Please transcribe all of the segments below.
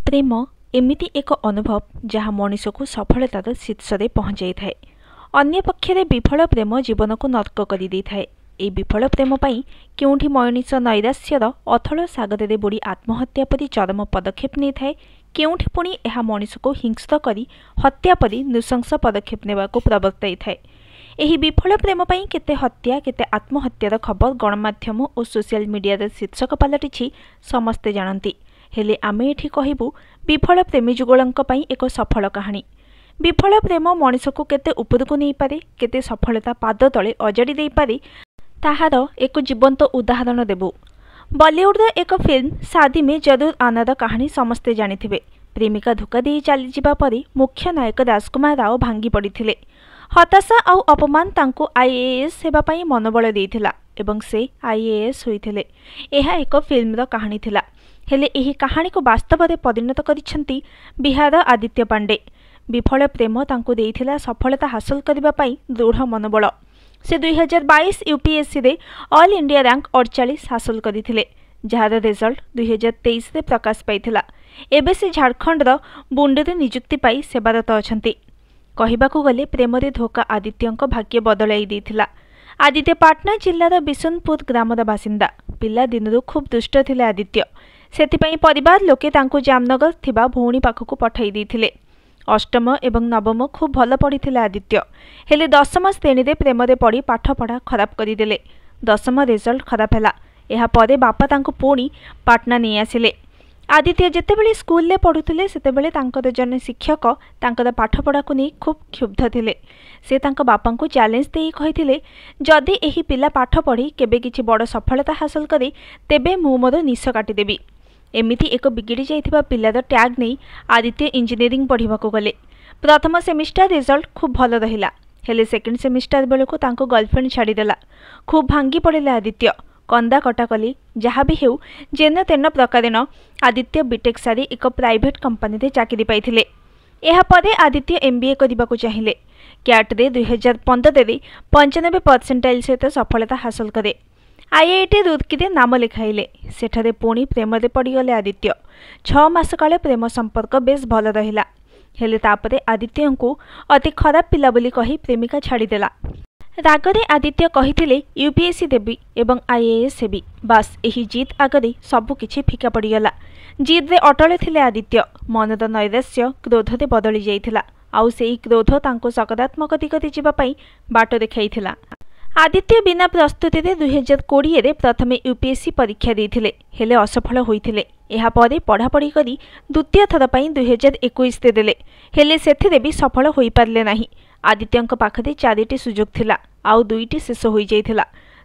प्रेम एमिति एक अनुभव जहाँ मनीष को सफलतार शीर्ष में पहुँचाई थाए। अन्य पक्षरे विफल प्रेम जीवन को नर्क कर थाए। ए विफल प्रेम पाई केउठी मनीष नैराश्यर अथल सागर में बुड़ी आत्महत्या परी चरम पदक्षेप नहीं थाए, केउठी पुणी यह मनीष को हिंसक करी हत्या परी नृशंस पदक्षेप नेबाको प्रवर्ताई थाए। एही विफल प्रेम पाई केते हत्या केते आत्महत्यार खबर गणमाध्यम और सोशल मीडिया शीर्षक पलटिछि समस्ते जानती। हेले आमे एठी कहिबु विफल प्रेमी जुगलंक पाई एक सफल कहानी। विफल प्रेम मनीष को केते उपरको नहीं पारे, केते सफलता पाद तले अजाड़ी दे पारे, ताहार एक जीवंत उदाहरण देबु। बॉलीवुड एक फिल्म शादी में जरूर आनार कहानी समस्ते जानिथिबे। प्रेमिका धोखा दे चली जिबा परे मुख्य नायक राजकुमार राव भांगी पड़िथिले। हताशा आउ अपमान तांको आईएएस सेवा पाई मनोबल देइथिला एवं से आईएएस होइथिले। एहा एक फिल्मर कहानी थिला। हेले एही कहानी को वास्तव में परिणत करिसेंती बिहार आदित्य पांडे। विफल प्रेम तांको देइथिला सफलता हासिल करबा पाई दृढ़ मनोबल। से 2022 यूपीएससी रे ऑल इंडिया रैंक 48 हासिल करथिले, जार रिजल्ट 2023 रे प्रकाश पाइथिला। एबे से झारखंड बुंडे नियुक्ति पाई सेवारत अछंती। कहिबाकू गले प्रेम रे धोखा आदित्यंक भाग्य बदलाई देथिला। आदित्य पाटना जिल्लार बिशनपुर ग्रामर बासिंदा। पिला दिनरू खूब दुष्ट थिले आदित्य। सेथिपाई परिवार लोके तांको जामनगर थिबा भौणी पाखकू पठाई देथिले। अष्टम एवं नवम खूब भल पढ़िथिले आदित्य। हेले दशम श्रेणी रे प्रेम रे पढ़ी पाठपढ़ा खराब करिदेले। दशम रिजल्ट खराब हैला। एहा परे बापा तांको पुणी पाटना नहीं आसिले। आदित्य जेतेबेले स्कूल ले पढ़ुथिले सेतेबेले तांकर जने शिक्षक तांकर पाठपढ़ा को नहीं खूब क्षुब्ध थिले। से तांको बापांको चैलेंज देई कहिथिले, जदि एही पिला पाठ पढ़ी केबे किछि बड़ सफलता हासिल करे तेबे मु मोर निश काटी देबी। एमिति एक बिगिड़ी जाइथिबा पिलार टैग नहीं आदित्य इंजीनियरिंग पढ़िबाको गले। प्रथम सेमिस्टर रिजल्ट खूब भल रहिला। हेले सेकेंड सेमिस्टर बेलको तांको गर्लफ्रेंड छाड़ीदेला। खूब भांगी पड़िले आदित्य। कंदा कटा कली जहाँ भी हेउ जेन तेन प्रकारेण आदित्य बीटेक सारी एक प्राइवेट कंपनी रे चाकरी पाइथिले। एहा परे आदित्य एमबीए करबाको चाहिए। क्याट रे 2015 रे 95 परसेंटाइल सहित सफलता हासिल करे। आईआईटी रुड़की रे नाम लिखाइले। सेठारे पुणी प्रेम रे पड़गले आदित्य। 6 मास काले प्रेम संपर्क बेस भल रहिला। हेले तापरे आदित्य को अति खराब पिला बोली कही प्रेमिका छाड़ीदेला। रागरे आदित्य कहिथिले यूपीएससी देबी एवं आईएएस हेबी। बास एही जीत आगरे सबुकिछि फिका पड़गला। जीत रे अटल थिले आदित्य। मनर नैराश्य क्रोध रे बदली जाइथिला। आउ सेही क्रोध तांको सकारात्मक दिगरे जिबा पई बाट देखाइथिला। आदित्य बिना प्रस्तुति रे 2020 रे प्रथमे यूपीएससी परीक्षा देइथिले, हेले असफल होइथिले। एहा परे पढ़ापढ़ी करी द्वितीय थर पई 2021 रे देले, हेले सेथिरे भी सफल होई पारले नाही। आदित्यंक पाखरे 4टी सुजोग थिला, आउ 2टी शेष होई जाइथिला।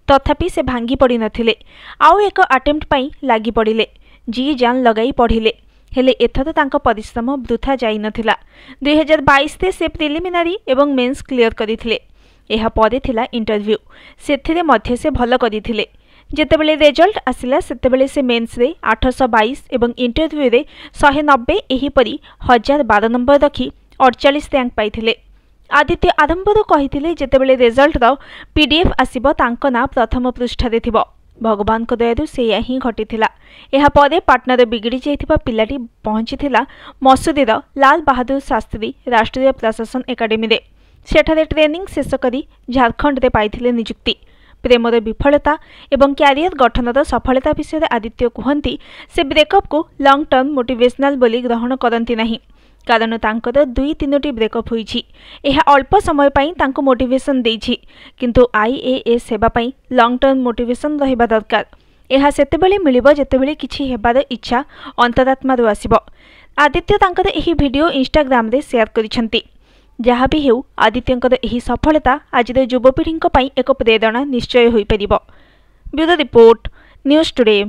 तथापि से भांगी पड़ी नथिले। आउ एक अटेम्प्ट पई लागि पड़िले। जी जान लगाई पढ़िले, हेले एथर तांको परिश्रम वृथा जाई नथिला। 2022 रे से प्रिलिमिनारी एवं मेंस क्लियर करिथिले। एहा परे थिला इंटरव्यू। सेथिरे मध्य से भल करिथिले। जेतेबेले रिजल्ट आसिला सेतेबेले से मेंस रे 822 एवं इंटरव्यू रे 190 एही परी 1012 नंबर रखी 48 रैंक पाइथिले। आदित्य आरंभरू कहिथिले जेतेबेले रिजल्ट रो पीडीएफ आसीबो तांको ना प्रथम पृष्ठ रे थिबो। भगवान को दयारू सेया ही घटिथिला। एहा परे पाटनार बिगिड़ी जाइथिबा पिलाटी पहुंचीथिला मसूदीर लाल बहादुर शास्त्री राष्ट्रीय प्रशासन एकाडेमी रे। सेठारे ट्रेनिंग शेष करी झारखंड रे पाइथिले नियुक्ति। प्रेमर विफलता एवं क्यारियर गठनर सफलता विषय आदित्य कहती से ब्रेकअप को लॉन्ग टर्म मोटिवेशनल बोली ग्रहण करती नहीं, कारण तांकर 2-3टी ब्रेकअप होईछि। एहा अल्प समय पाई तांको मोटिवेशन देइछि, किंतु आईएएस सेवा पाई लॉन्ग टर्म मोटिवेशन रहिबा दरकार। एहा सेतेबेले मिलिबो जेतेबेले किछि हेबार इच्छा अंतरात्मारू आसीबो। आदित्य तांकर एही वीडियो इंस्टाग्राम रे शेयर करिसेंती। जहाँ भी हेउ आदित्यंकर एही सफलता आज युवपीढ़ी एक प्रेरणा निश्चय होई परिबो। Bureau report, news today.